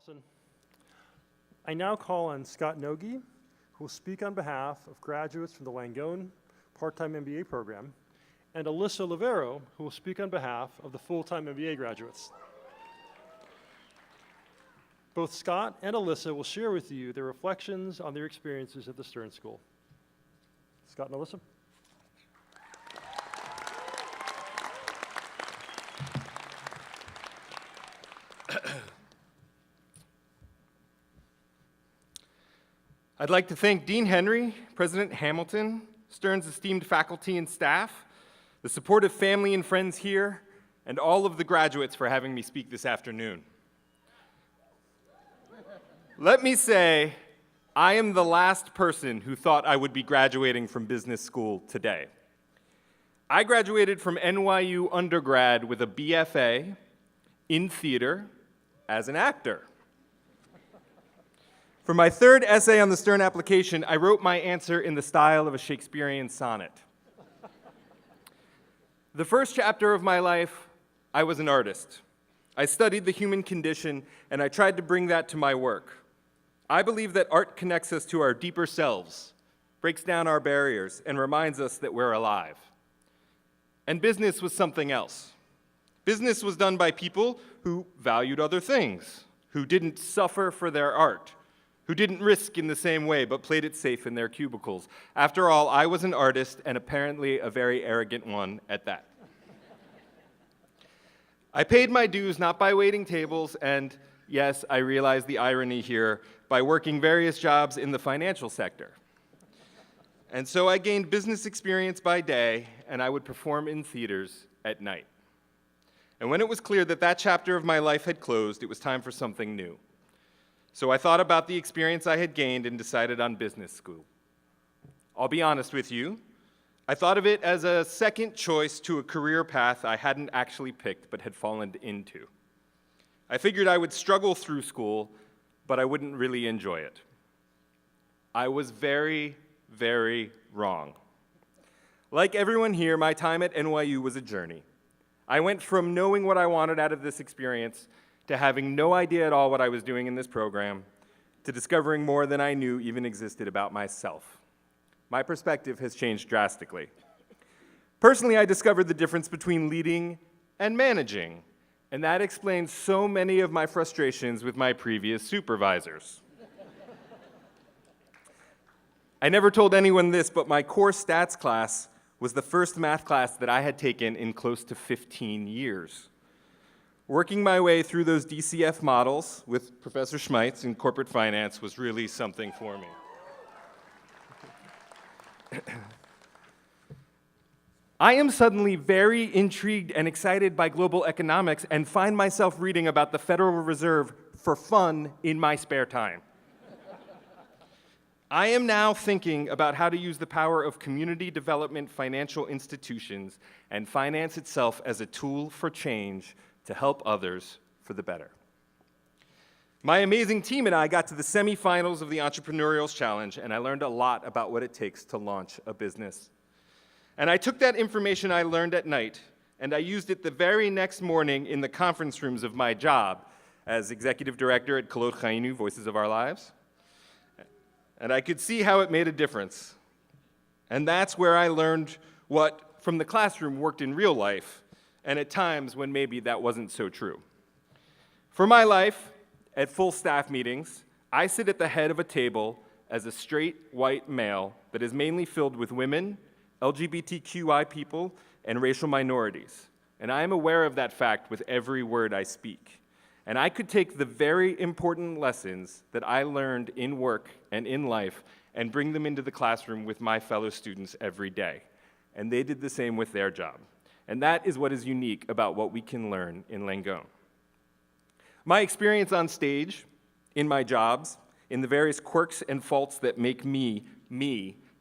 Allison. I now call on Scott Nogi, who will speak on behalf of graduates from the Langone Part-time MBA program, and Alyssa Livero, who will speak on behalf of the full-time MBA graduates. Both Scott and Alyssa will share with you their reflections on their experiences at the Stern School. Scott and Alyssa. I'd like to thank Dean Henry, President Hamilton, Stern's esteemed faculty and staff, the supportive family and friends here, and all of the graduates for having me speak this afternoon. Let me say, I am the last person who thought I would be graduating from business school today. I graduated from NYU undergrad with a BFA in theater as an actor. For my third essay on the Stern application, I wrote my answer in the style of a Shakespearean sonnet. The first chapter of my life, I was an artist. I studied the human condition, and I tried to bring that to my work. I believe that art connects us to our deeper selves, breaks down our barriers, and reminds us that we're alive. And business was something else. Business was done by people who valued other things, who didn't suffer for their art, who didn't risk in the same way but played it safe in their cubicles. After all, I was an artist, and apparently a very arrogant one at that. I paid my dues not by waiting tables, and yes, I realize the irony here, by working various jobs in the financial sector. And so I gained business experience by day, and I would perform in theaters at night. And when it was clear that that chapter of my life had closed, it was time for something new. So I thought about the experience I had gained and decided on business school. I'll be honest with you, I thought of it as a second choice to a career path I hadn't actually picked but had fallen into. I figured I would struggle through school, but I wouldn't really enjoy it. I was very, very wrong. Like everyone here, my time at NYU was a journey. I went from knowing what I wanted out of this experience to having no idea at all what I was doing in this program, to discovering more than I knew even existed about myself. My perspective has changed drastically. Personally, I discovered the difference between leading and managing, and that explains so many of my frustrations with my previous supervisors. I never told anyone this, but my core stats class was the first math class that I had taken in close to 15 years. Working my way through those DCF models with Professor Schmeitz in corporate finance was really something for me. I am suddenly very intrigued and excited by global economics and find myself reading about the Federal Reserve for fun in my spare time. I am now thinking about how to use the power of community development financial institutions and finance itself as a tool for change to help others for the better. My amazing team and I got to the semifinals of the Entrepreneurials Challenge, and I learned a lot about what it takes to launch a business. And I took that information I learned at night, and I used it the very next morning in the conference rooms of my job as executive director at Kolot Chayinu, Voices of Our Lives. And I could see how it made a difference. And that's where I learned what, from the classroom, worked in real life, and at times when maybe that wasn't so true. For my life, at full staff meetings, I sit at the head of a table as a straight white male that is mainly filled with women, LGBTQI people, and racial minorities. And I am aware of that fact with every word I speak. And I could take the very important lessons that I learned in work and in life and bring them into the classroom with my fellow students every day. And they did the same with their job. And that is what is unique about what we can learn in Langone. My experience on stage, in my jobs, in the various quirks and faults that make me,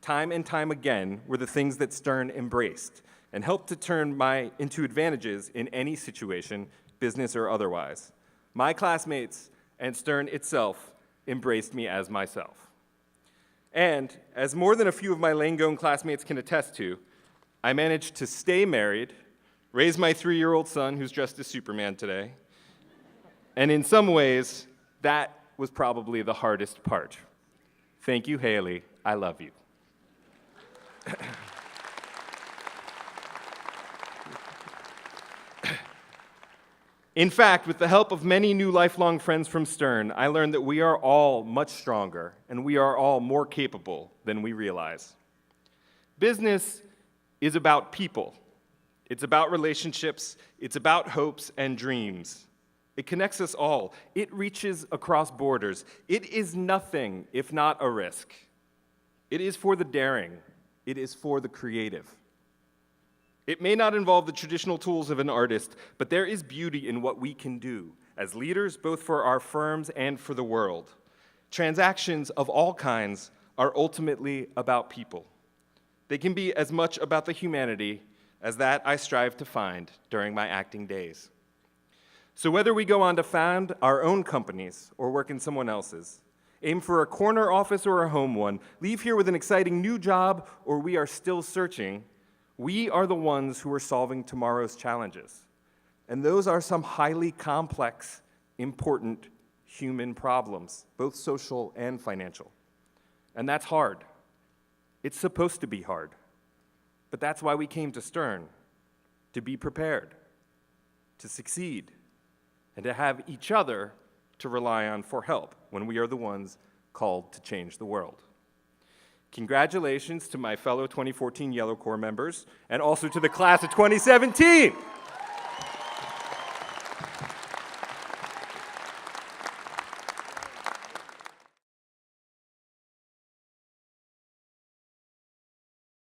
time and time again, were the things that Stern embraced and helped to turn into advantages in any situation, business or otherwise. My classmates and Stern itself embraced me as myself. And as more than a few of my Langone classmates can attest to, I managed to stay married, raise my 3-year-old son who's dressed as Superman today, and in some ways, That was probably the hardest part. Thank you, Haley. I love you. In fact, with the help of many new lifelong friends from Stern, I learned that we are all much stronger and we are all more capable than we realize. Business is about people. It's about relationships. It's about hopes and dreams. It connects us all. It reaches across borders. It is nothing if not a risk. It is for the daring. It is for the creative. It may not involve the traditional tools of an artist, but there is beauty in what we can do as leaders, both for our firms and for the world. Transactions of all kinds are ultimately about people. They can be as much about the humanity as that I strive to find during my acting days. So whether we go on to found our own companies or work in someone else's, aim for a corner office or a home one, leave here with an exciting new job, or we are still searching, we are the ones who are solving tomorrow's challenges. And those are some highly complex, important human problems, both social and financial. And that's hard. It's supposed to be hard. But that's why we came to Stern, to be prepared, to succeed, and to have each other to rely on for help when we are the ones called to change the world. Congratulations to my fellow 2014 Yellow Corps members, and also to the class of 2017.